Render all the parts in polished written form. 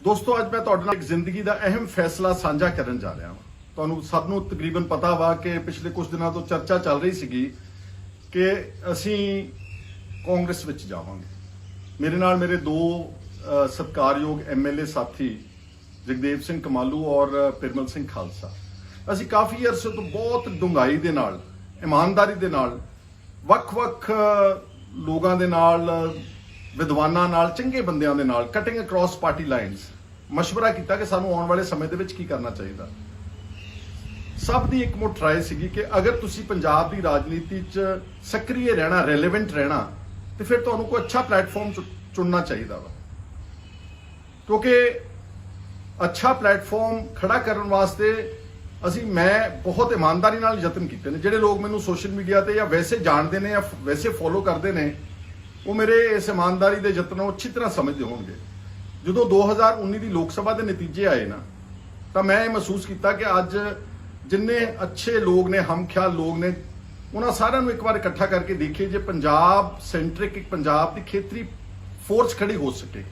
ਦੋਸਤੋ ਅੱਜ ਮੈਂ ਤੁਹਾਡੇ ਨਾਲ ਇੱਕ ਜ਼ਿੰਦਗੀ ਦਾ ਅਹਿਮ ਫੈਸਲਾ ਸਾਂਝਾ ਕਰਨ ਜਾ ਰਿਹਾ ਹਾਂ। ਤੁਹਾਨੂੰ ਸਭ ਨੂੰ ਤਕਰੀਬਨ ਪਤਾ ਵਾ ਕਿ ਪਿਛਲੇ ਕੁਝ ਦਿਨਾਂ ਤੋਂ ਚਰਚਾ ਚੱਲ ਰਹੀ ਸੀਗੀ ਕਿ ਅਸੀਂ ਕਾਂਗਰਸ ਵਿੱਚ ਜਾਵਾਂਗੇ। ਮੇਰੇ ਨਾਲ ਮੇਰੇ ਦੋ ਸਤਿਕਾਰਯੋਗ ਐਮਐਲਏ ਸਾਥੀ ਜਗਦੇਵ ਸਿੰਘ ਕਮਾਲੂ ਔਰ ਪਿਰਮਲ ਸਿੰਘ ਖਾਲਸਾ, ਅਸੀਂ ਕਾਫੀ ਅਰਸੇ ਤੋਂ ਬਹੁਤ ਡੂੰਘਾਈ ਦੇ ਨਾਲ, ਇਮਾਨਦਾਰੀ ਦੇ ਨਾਲ, ਵੱਖ-ਵੱਖ ਲੋਕਾਂ ਦੇ ਨਾਲ, ਵਿਦਵਾਨਾਂ ਨਾਲ, ਚੰਗੇ ਬੰਦਿਆਂ ਦੇ ਨਾਲ, ਕਟਿੰਗ ਅਕ੍ਰੋਸ ਪਾਰਟੀ ਲਾਈਨਸ ਮਸ਼ਵਰਾ ਕੀਤਾ ਕਿ ਸਾਨੂੰ ਆਉਣ ਵਾਲੇ ਸਮੇਂ ਦੇ ਵਿੱਚ ਕੀ ਕਰਨਾ ਚਾਹੀਦਾ। ਸਭ ਦੀ ਇੱਕ ਮੁੱਠ ਰਾਏ ਸੀਗੀ ਕਿ ਅਗਰ ਤੁਸੀਂ ਪੰਜਾਬ ਦੀ ਰਾਜਨੀਤੀ 'ਚ ਸਕਰੀਏ ਰਹਿਣਾ, ਰੈਲੇਵੈਂਟ ਰਹਿਣਾ, ਤੇ ਫਿਰ ਤੁਹਾਨੂੰ ਕੋਈ ਅੱਛਾ ਪਲੇਟਫਾਰਮ ਚੁਣਨਾ ਚਾਹੀਦਾ ਵਾ, ਕਿਉਂਕਿ ਅੱਛਾ ਪਲੇਟਫਾਰਮ ਖੜਾ ਕਰਨ ਵਾਸਤੇ ਮੈਂ ਬਹੁਤ ਇਮਾਨਦਾਰੀ ਨਾਲ ਯਤਨ ਕੀਤੇ ਨੇ। ਜਿਹੜੇ ਲੋਕ ਮੈਨੂੰ ਸੋਸ਼ਲ ਮੀਡੀਆ ਤੇ ਜਾਂ ਵੈਸੇ ਜਾਣਦੇ ਨੇ ਜਾਂ ਵੈਸੇ ਫੋਲੋ ਕਰਦੇ ਨੇ, ਉਹ ਮੇਰੇ ਇਸ ਇਮਾਨਦਾਰੀ ਦੇ ਯਤਨ ਨੂੰ ਅੱਛੀ ਤਰ੍ਹਾਂ ਸਮਝਦੇ ਹੋਣਗੇ। ਜਦੋਂ 2019 ਦੀ ਲੋਕ ਸਭਾ ਦੇ ਨਤੀਜੇ ਆਏ ਨਾ, ਤਾਂ ਮੈਂ ਇਹ ਮਹਿਸੂਸ ਕੀਤਾ ਕਿ ਅੱਜ ਜਿੰਨੇ ਅੱਛੇ ਲੋਕ ਨੇ, ਹਮਖਿਆਲ ਲੋਕ ਨੇ, ਉਹਨਾਂ ਸਾਰਿਆਂ ਨੂੰ ਇੱਕ ਵਾਰ ਇਕੱਠਾ ਕਰਕੇ ਦੇਖੀਏ ਜੇ ਪੰਜਾਬ ਸੈਂਟਰਿਕ ਇੱਕ ਪੰਜਾਬ ਦੀ ਖੇਤਰੀ ਫੋਰਸ ਖੜੀ ਹੋ ਸਕੇ।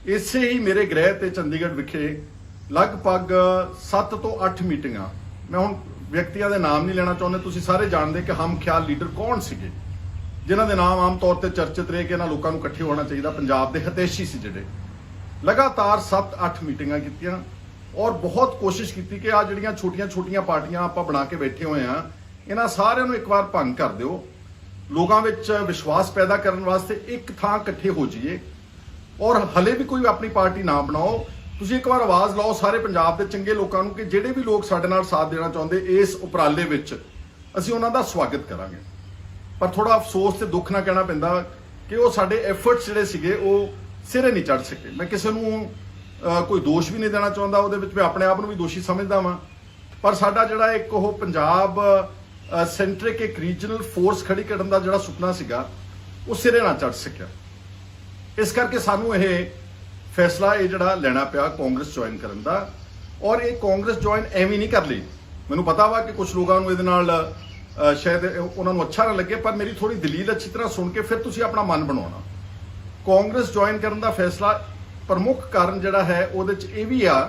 ਇਸੇ ਹੀ ਮੇਰੇ ਗ੍ਰਹਿ ਤੇ ਚੰਡੀਗੜ੍ਹ ਵਿਖੇ ਲਗਭਗ 7 ਤੋਂ 8 ਮੀਟਿੰਗਾਂ, ਮੈਂ ਹੁਣ ਵਿਅਕਤੀਆਂ ਦੇ ਨਾਮ ਨਹੀਂ ਲੈਣਾ ਚਾਹੁੰਦਾ, ਤੁਸੀਂ ਸਾਰੇ ਜਾਣਦੇ ਕਿ ਹਮਖਿਆਲ ਲੀਡਰ ਕੌਣ ਸੀਗੇ ਜਿਨ੍ਹਾਂ ਦੇ ਨਾਮ ਆਮ ਤੌਰ ਤੇ ਚਰਚਿਤ ਰਹੇ ਕਿ ਇਹਨਾਂ ਲੋਕਾਂ ਨੂੰ ਇਕੱਠੇ ਹੋਣਾ ਚਾਹੀਦਾ, ਪੰਜਾਬ ਦੇ ਹਿਤੈਸ਼ੀ ਸੀ ਜਿਹੜੇ। ਲਗਾਤਾਰ 7-8 ਮੀਟਿੰਗਾਂ ਕੀਤੀਆਂ ਔਰ ਬਹੁਤ ਕੋਸ਼ਿਸ਼ ਕੀਤੀ ਕਿ ਆ ਜਿਹੜੀਆਂ ਛੋਟੀਆਂ-ਛੋਟੀਆਂ ਪਾਰਟੀਆਂ ਆਪਾਂ ਬਣਾ ਕੇ ਬੈਠੇ ਹੋਏ ਆ, ਇਹਨਾਂ ਸਾਰਿਆਂ ਨੂੰ ਇੱਕ ਵਾਰ ਭੰਗ ਕਰ ਦਿਓ। ਲੋਕਾਂ ਵਿੱਚ ਵਿਸ਼ਵਾਸ ਪੈਦਾ ਕਰਨ ਵਾਸਤੇ ਇੱਕ ਥਾਂ ਇਕੱਠੇ ਹੋ ਜਾਈਏ ਔਰ ਹਲੇ ਵੀ ਕੋਈ ਆਪਣੀ ਪਾਰਟੀ ਨਾ ਬਣਾਓ। ਤੁਸੀਂ ਇੱਕ ਵਾਰ ਆਵਾਜ਼ ਲਾਓ ਸਾਰੇ ਪੰਜਾਬ ਦੇ ਚੰਗੇ ਲੋਕਾਂ ਨੂੰ ਕਿ ਜਿਹੜੇ ਵੀ ਲੋਕ ਸਾਡੇ ਨਾਲ ਸਾਥ ਦੇਣਾ ਚਾਹੁੰਦੇ ਇਸ ਉਪਰਾਲੇ ਵਿੱਚ, ਅਸੀਂ ਉਹਨਾਂ ਦਾ ਸਵਾਗਤ ਕਰਾਂਗੇ। ਪਰ ਥੋੜਾ ਅਫਸੋਸ ਤੇ ਦੁੱਖ ਨਾਲ ਕਹਿਣਾ ਪੈਂਦਾ ਕਿ ਉਹ ਸਾਡੇ ਐਫਰਟਸ ਜਿਹੜੇ ਸੀਗੇ ਉਹ ਸਿਰੇ ਨਹੀਂ ਚੜ੍ਹ ਸਕੇ। ਮੈਂ ਕਿਸੇ ਨੂੰ ਕੋਈ ਦੋਸ਼ ਵੀ ਨਹੀਂ ਦੇਣਾ ਚਾਹੁੰਦਾ, ਉਹਦੇ ਵਿੱਚ ਮੈਂ ਆਪਣੇ ਆਪ ਨੂੰ ਵੀ ਦੋਸ਼ੀ ਸਮਝਦਾ ਵਾਂ, ਪਰ ਸਾਡਾ ਜਿਹੜਾ ਇੱਕ ਉਹ ਪੰਜਾਬ ਸੈਂਟਰਿਕ ਇੱਕ ਰੀਜਨਲ ਫੋਰਸ ਖੜੀ ਕਰਨ ਦਾ ਜਿਹੜਾ ਸੁਪਨਾ ਸੀਗਾ ਉਹ ਸਿਰੇ ਨਾ ਚੜ੍ਹ ਸਕਿਆ। ਇਸ ਕਰਕੇ ਸਾਨੂੰ ਇਹ ਫੈਸਲਾ ਜਿਹੜਾ ਲੈਣਾ ਪਿਆ ਕਾਂਗਰਸ ਜੁਆਇਨ ਕਰਨ ਦਾ। ਔਰ ਇਹ ਕਾਂਗਰਸ ਜੁਆਇਨ ਐਵੇਂ ਨਹੀਂ ਕਰ ਲਈ। ਮੈਨੂੰ ਪਤਾ ਵਾ ਕਿ ਕੁਝ ਲੋਕਾਂ ਨੂੰ ਇਹਦੇ ਨਾਲ ਸ਼ਾਇਦ ਉਹਨਾਂ ਨੂੰ ਅੱਛਾ ਨਾ ਲੱਗੇ, ਪਰ ਮੇਰੀ ਥੋੜੀ ਦਲੀਲ ਅੱਛੀ ਤਰ੍ਹਾਂ ਸੁਣ ਕੇ ਫਿਰ ਤੁਸੀਂ ਆਪਣਾ ਮਨ ਬਣਾਉਣਾ। ਕਾਂਗਰਸ ਜੁਆਇਨ ਕਰਨ ਦਾ ਫੈਸਲਾ ਪ੍ਰਮੁੱਖ ਕਾਰਨ ਜਿਹੜਾ ਹੈ ਉਹਦੇ 'ਚ ਇਹ ਵੀ ਆ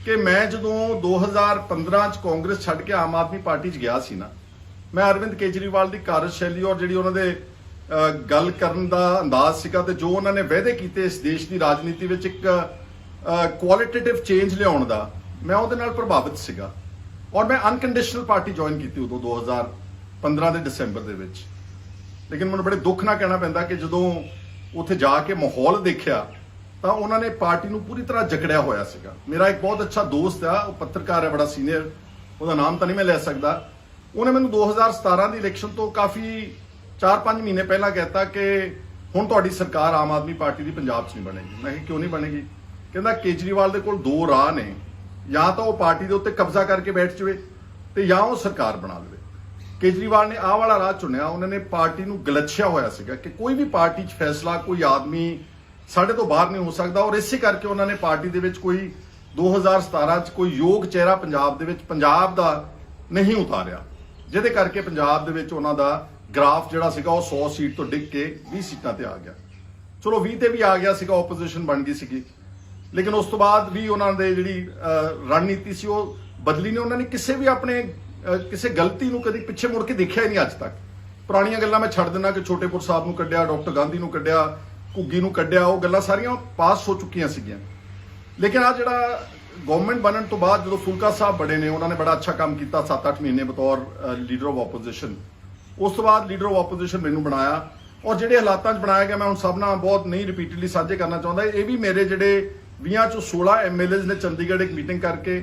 ਕਿ ਮੈਂ ਜਦੋਂ 2015 'ਚ ਕਾਂਗਰਸ ਛੱਡ ਕੇ ਆਮ ਆਦਮੀ ਪਾਰਟੀ 'ਚ ਗਿਆ ਸੀ ਨਾ, ਮੈਂ ਅਰਵਿੰਦ ਕੇਜਰੀਵਾਲ ਦੀ ਕਾਰਜਸ਼ੈਲੀ ਔਰ ਜਿਹੜੀ ਉਹਨਾਂ ਦੇ ਗੱਲ ਕਰਨ ਦਾ ਅੰਦਾਜ਼ ਸੀਗਾ ਤੇ ਜੋ ਉਹਨਾਂ ਨੇ ਵਾਅਦੇ ਕੀਤੇ ਇਸ ਦੇਸ਼ ਦੀ ਰਾਜਨੀਤੀ ਵਿੱਚ ਇੱਕ ਕੁਆਲਿਟੇਟਿਵ ਚੇਂਜ ਲਿਆਉਣ ਦਾ, ਮੈਂ ਉਹਦੇ ਨਾਲ ਪ੍ਰਭਾਵਿਤ ਸੀਗਾ ਔਰ ਮੈਂ ਅਨਕੰਡੀਸ਼ਨਲ ਪਾਰਟੀ ਜੁਆਇਨ ਕੀਤੀ ਉਦੋਂ 2015 ਦੇ ਦਸੰਬਰ ਦੇ ਵਿੱਚ। ਲੇਕਿਨ ਮੈਨੂੰ ਬੜੇ ਦੁੱਖ ਨਾਲ ਕਹਿਣਾ ਪੈਂਦਾ ਕਿ ਜਦੋਂ ਉੱਥੇ ਜਾ ਕੇ ਮਾਹੌਲ ਦੇਖਿਆ ਤਾਂ ਉਹਨਾਂ ਨੇ ਪਾਰਟੀ ਨੂੰ ਪੂਰੀ ਤਰ੍ਹਾਂ ਜਕੜਿਆ ਹੋਇਆ ਸੀਗਾ। ਮੇਰਾ ਇੱਕ ਬਹੁਤ ਅੱਛਾ ਦੋਸਤ ਆ, ਉਹ ਪੱਤਰਕਾਰ ਹੈ, ਬੜਾ ਸੀਨੀਅਰ, ਉਹਦਾ ਨਾਮ ਤਾਂ ਨਹੀਂ ਮੈਂ ਲੈ ਸਕਦਾ। ਉਹਨੇ ਮੈਨੂੰ 2017 ਦੀ ਇਲੈਕਸ਼ਨ ਤੋਂ ਕਾਫੀ 4-5 ਮਹੀਨੇ ਪਹਿਲਾਂ ਕਹਿਤਾ ਕਿ ਹੁਣ ਤੁਹਾਡੀ ਸਰਕਾਰ ਆਮ ਆਦਮੀ ਪਾਰਟੀ ਦੀ ਪੰਜਾਬ 'ਚ ਨਹੀਂ ਬਣੇਗੀ। ਮੈਂ ਕਿਹਾ ਕਿਉਂ ਨਹੀਂ ਬਣੇਗੀ? ਕਹਿੰਦਾ ਕੇਜਰੀਵਾਲ ਦੇ ਕੋਲ ਦੋ ਰਾਹ ਨੇ, ਜਾਂ ਤਾਂ ਉਹ ਪਾਰਟੀ ਦੇ ਉੱਤੇ ਕਬਜ਼ਾ ਕਰਕੇ ਬੈਠ ਜਾਵੇ ਤੇ ਜਾਂ ਉਹ ਸਰਕਾਰ ਬਣਾ ਲਵੇ। ਕੇਜਰੀਵਾਲ ਨੇ ਆਹ ਵਾਲਾ ਰਾਹ ਚੁਣਿਆ। ਉਹਨਾਂ ਨੇ ਪਾਰਟੀ ਨੂੰ ਗਲਛਿਆ ਹੋਇਆ ਸੀਗਾ ਕਿ ਕੋਈ ਵੀ ਪਾਰਟੀ 'ਚ ਫੈਸਲਾ ਕੋਈ ਆਦਮੀ ਸਾਡੇ ਤੋਂ ਬਾਹਰ ਨਹੀਂ ਹੋ ਸਕਦਾ, ਔਰ ਇਸੇ ਕਰਕੇ ਉਹਨਾਂ ਨੇ ਪਾਰਟੀ ਦੇ ਵਿੱਚ ਕੋਈ 2017 'ਚ ਕੋਈ ਯੋਗ ਚਿਹਰਾ ਪੰਜਾਬ ਦੇ ਵਿੱਚ ਪੰਜਾਬ ਦਾ ਨਹੀਂ ਉਤਾਰਿਆ, ਜਿਹਦੇ ਕਰਕੇ ਪੰਜਾਬ ਦੇ ਵਿੱਚ ਉਹਨਾਂ ਦਾ ਗ੍ਰਾਫ ਜਿਹੜਾ ਸੀਗਾ ਉਹ 100 ਸੀਟ ਤੋਂ ਡਿੱਗ ਕੇ 20 ਸੀਟਾਂ ਤੇ ਆ ਗਿਆ। ਚਲੋ 20 ਤੇ ਵੀ ਆ ਗਿਆ ਸੀਗਾ, ਆਪੋਜੀਸ਼ਨ ਬਣ ਗਈ ਸੀਗੀ, ਲੇਕਿਨ ਉਸ ਤੋਂ ਬਾਅਦ ਵੀ ਉਹਨਾਂ ਦੇ ਜਿਹੜੀ ਰਣਨੀਤੀ ਸੀ ਉਹ ਬਦਲੀ ਨਹੀਂ। ਉਹਨਾਂ ਨੇ ਕਿਸੇ ਵੀ ਆਪਣੇ ਕਿਸੇ ਗਲਤੀ ਨੂੰ ਕਦੀ ਪਿੱਛੇ ਮੁੜ ਕੇ ਦੇਖਿਆ ਹੀ ਨਹੀਂ ਅੱਜ ਤੱਕ। ਪੁਰਾਣੀਆਂ ਗੱਲਾਂ ਮੈਂ ਛੱਡ ਦਿੰਦਾ ਕਿ ਛੋਟੇਪੁਰ ਸਾਹਿਬ ਨੂੰ ਕੱਢਿਆ, ਡਾਕਟਰ ਗਾਂਧੀ ਨੂੰ ਕੱਢਿਆ, ਘੁੱਗੀ ਨੂੰ ਕੱਢਿਆ, ਉਹ ਗੱਲਾਂ ਸਾਰੀਆਂ ਪਾਸ ਹੋ ਚੁੱਕੀਆਂ ਸੀਗੀਆਂ। ਲੇਕਿਨ ਆ ਜਿਹੜਾ ਗਵਰਨਮੈਂਟ ਬਣਨ ਤੋਂ ਬਾਅਦ ਜਦੋਂ ਫੁਲਕਾ ਸਾਹਿਬ ਬੜੇ ਨੇ, ਉਹਨਾਂ ਨੇ ਬੜਾ ਅੱਛਾ ਕੰਮ ਕੀਤਾ 7-8 ਮਹੀਨੇ ਬਤੌਰ ਲੀਡਰ ਆਫ ਆਪੋਜੀਸ਼ਨ। ਉਸ ਤੋਂ ਬਾਅਦ ਲੀਡਰ ਆਫ ਆਪੋਜੀਸ਼ਨ ਮੈਨੂੰ ਬਣਾਇਆ ਔਰ ਜਿਹੜੇ ਹਾਲਾਤਾਂ 'ਚ ਬਣਾਇਆ ਗਿਆ ਮੈਂ ਹੁਣ ਸਭ ਨਾਲ ਬਹੁਤ ਨਹੀਂ ਰਿਪੀਟਡਲੀ ਸਾਂਝੇ ਕਰਨਾ ਚਾਹੁੰਦਾ। ਇਹ ਵੀ ਮੇਰੇ ਜਿਹੜੇ 20 ਚੋਂ 16 ਐਮਐਲਏਜ਼ ਨੇ ਚੰਡੀਗੜ੍ਹ ਇੱਕ ਮੀਟਿੰਗ ਕਰਕੇ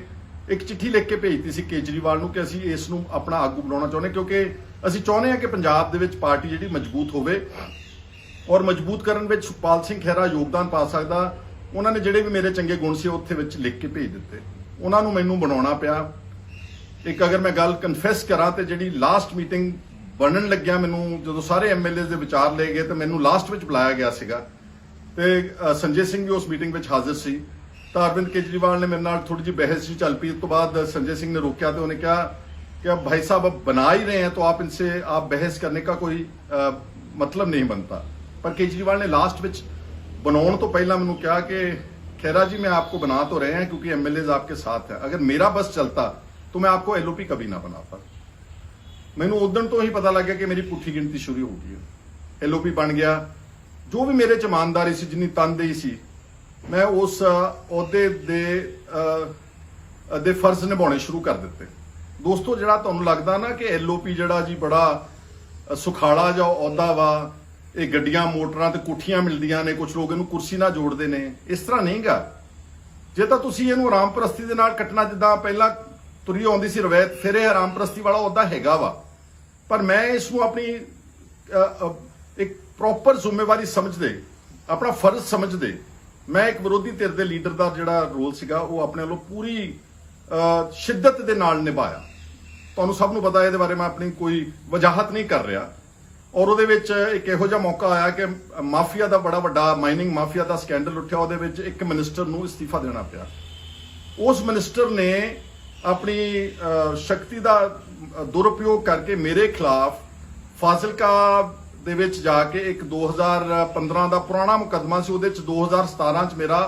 ਇੱਕ ਚਿੱਠੀ ਲਿਖ ਕੇ ਭੇਜਤੀ ਸੀ ਕੇਜਰੀਵਾਲ ਨੂੰ ਕਿ ਅਸੀਂ ਇਸ ਨੂੰ ਆਪਣਾ ਆਗੂ ਬਣਾਉਣਾ ਚਾਹੁੰਦੇ, ਕਿਉਂਕਿ ਅਸੀਂ ਚਾਹੁੰਦੇ ਹਾਂ ਕਿ ਪੰਜਾਬ ਦੇ ਵਿੱਚ ਪਾਰਟੀ ਜਿਹੜੀ ਮਜ਼ਬੂਤ ਹੋਵੇ ਔਰ ਮਜ਼ਬੂਤ ਕਰਨ ਵਿੱਚ ਸੁਖਪਾਲ ਸਿੰਘ ਖਹਿਰਾ ਯੋਗਦਾਨ ਪਾ ਸਕਦਾ। ਉਹਨਾਂ ਨੇ ਜਿਹੜੇ ਵੀ ਮੇਰੇ ਚੰਗੇ ਗੁਣ ਸੀ ਉੱਥੇ ਵਿੱਚ ਲਿਖ ਕੇ ਭੇਜ ਦਿੱਤੇ। ਉਹਨਾਂ ਨੂੰ ਮੈਨੂੰ ਬਣਾਉਣਾ ਪਿਆ। ਇੱਕ ਅਗਰ ਮੈਂ ਗੱਲ ਕਨਫੈਸ ਕਰਾਂ ਤੇ ਜਿਹੜੀ ਲਾਸਟ ਮੀਟਿੰਗ ਬਣਨ ਲੱਗਿਆ, ਮੈਨੂੰ ਜਦੋਂ ਸਾਰੇ ਐਮਐਲਏ ਦੇ ਵਿਚਾਰ ਲਏ ਗਏ ਤਾਂ ਮੈਨੂੰ ਲਾਸਟ ਵਿੱਚ ਬੁਲਾਇਆ ਗਿਆ ਸੀਗਾ ਤੇ ਸੰਜੇ ਸਿੰਘ ਵੀ ਉਸ ਮੀਟਿੰਗ ਵਿੱਚ ਹਾਜ਼ਰ ਸੀ। ਤਾਂ ਅਰਵਿੰਦ ਕੇਜਰੀਵਾਲ ਨੇ ਮੇਰੇ ਨਾਲ ਥੋੜੀ ਜਿਹੀ ਬਹਿਸ ਜੀ ਚੱਲ ਪਈ। ਉਸ ਤੋਂ ਬਾਅਦ ਸੰਜय सिंह ने रोका तो उन्होंने कहा कि अब भाई साहब अब बना ही रहे हैं तो आप इनसे बहस करने का कोई मतलब नहीं बनता। पर केजरीवाल ने लास्ट ਵਿੱਚ ਬਣਾਉਣ ਤੋਂ ਪਹਿਲਾਂ ਮੈਨੂੰ ਕਿਹਾ ਕਿ खैरा जी, मैं आपको बना तो रहे हैं क्योंकि एमएलए आपके साथ है, अगर मेरा बस चलता तो मैं आपको एलओपी कभी ना बनाता। मैनू उदन तो ही पता लग गया कि मेरी पुठी गिनती शुरू हो गई है। एलओपी बन गया, जो भी मेरे च ईमानदारी सी, जिन्नी तनदेही सी, मैं उस अहुदे दे फर्ज निभाने शुरू कर दिते। दोस्तों, जिहड़ा तुहानूं लगदा ना कि एलओपी जिहड़ा जी बड़ा सुखाड़ा जा अहुदा वा, ये गड्डियां मोटरां ते कोठियां मिलदियां ने, कुछ लोग इहनूं कुर्सी नाल जोड़दे ने, इस तरह नहीं गा। जे तां तुसीं इहनूं आराम परस्ती दे नाल कट्टना, जिद्दां पहिलां तुरी आउंदी सी रवायत, फिर ये आराम परस्ती वाला अहुदा हैगा वा, पर मैं इसनूं अपनी एक प्रॉपर जिम्मेवारी समझदे, अपना फर्ज समझदे, मैं एक विरोधी धिर दे लीडर का जिहड़ा रोल सीगा वो अपने वालों पूरी शिद्दत दे नाल निभाया। तुहानूं सब नूं पता, इहदे बारे मैं अपनी कोई वजाहत नहीं कर रहा। और उहदे विच एक इहो जिहा मौका आया कि माफिया का बड़ा वड्डा माइनिंग माफिया का स्कैंडल उठिया, उहदे विच एक मिनिस्टर नूं इस्तीफा देना पिया। उस मिनिस्टर ने अपनी शक्ति का दुरुपयोग करके मेरे खिलाफ फाजिलका दे विच जाके एक 2015 का पुराना मुकदमा सी, उहदे च 2017 च मेरा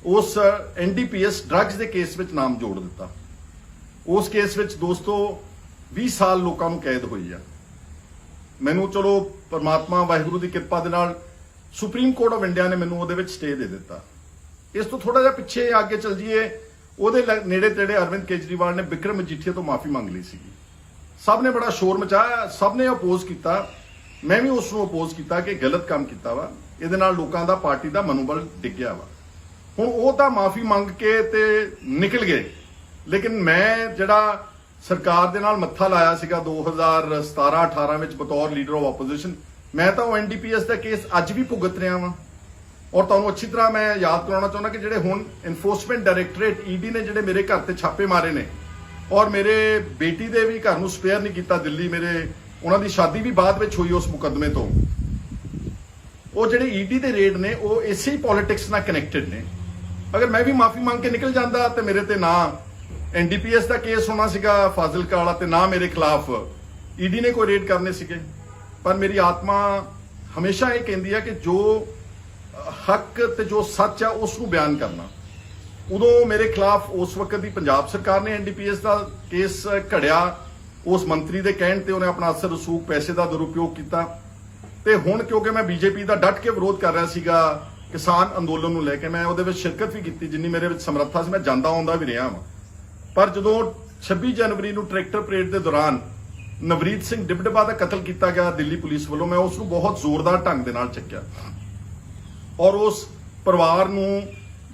उस एनडीपीएस ड्रग्स के केस विच नाम जोड़ दिता। उस केस विच दोस्तों 20 साल लोगों को कैद हुई है। मैनू चलो परमात्मा वाहिगुरू की कृपा दे नाल सुप्रीम कोर्ट ऑफ इंडिया ने मैनू उहदे विच स्टे दे दिता। इस तो थोड़ा जिहा पिछे आगे चल जाइए, उहदे नेड़े तेड़े अरविंद केजरीवाल ने बिक्रम मजीठिया तो माफी मंग ली सी। सब ने बड़ा शोर मचाया, सब ने अपोज किया, मैं भी उसनूं अपोज किया कि गलत काम किया वा, इहदे नाल लोकां दा पार्टी का मनोबल डिग्गिया वा। हुण वो तां माफी मंग के ते निकल गए, लेकिन मैं जिहड़ा सरकार दे नाल मत्था लाया सीगा 2017-18 विच बतौर लीडर ऑफ ओपोजिशन, मैं तां वो एनडीपीएस का केस अज भी भुगत रहा वां। और तुहानूं अच्छी तरह मैं याद कराउणा चाहुंदा कि जिहड़े हुण इनफोर्समेंट डायरैक्टरेट ईडी ने जिहड़े मेरे घर ते छापे मारे ने, और मेरे बेटी दे भी घर नूं स्पेयर नहीं किया दिल्ली, मेरे उन्हां दी शादी भी बाद विच हुई उस मुकदमे तो, वो जिहड़े ईडी दे रेड ने वो इसे ही पॉलिटिक्स नाल कनैक्टेड ने। अगर मैं भी माफी मांग के निकल जाता तो मेरे ते ना एनडीपीएस का केस होना सीगा फाजिलका वाला, ते ना मेरे खिलाफ ईडी ने कोई रेड करने सीगे। पर मेरी आत्मा हमेशा ये कहती है कि जो हक ते जो सच है उसनूं बयान करना। उदों मेरे खिलाफ उस वक्त की पंजाब सरकार ने एनडीपीएस का केस घड़िया, उस मंत्री के कहण ते उन्हें अपना असर रसूख पैसे का दुरुपयोग किया। ते हुण क्योंकि मैं बीजेपी का डट के विरोध कर रहा सीगा किसान अंदोलन नूं लैके, मैं उहदे विच शिरकत भी की, जिन्नी मेरे विच समर्था से मैं जांदा आउंदा भी रहा वां। पर जदों 26 जनवरी नूं ट्रैक्टर परेड के दौरान नवरीत सिंह डिबडबा का कतल किया गया दिल्ली पुलिस वालों, मैं उसनूं बहुत जोरदार ढंग दे नाल चक्किया और उस परिवार नूं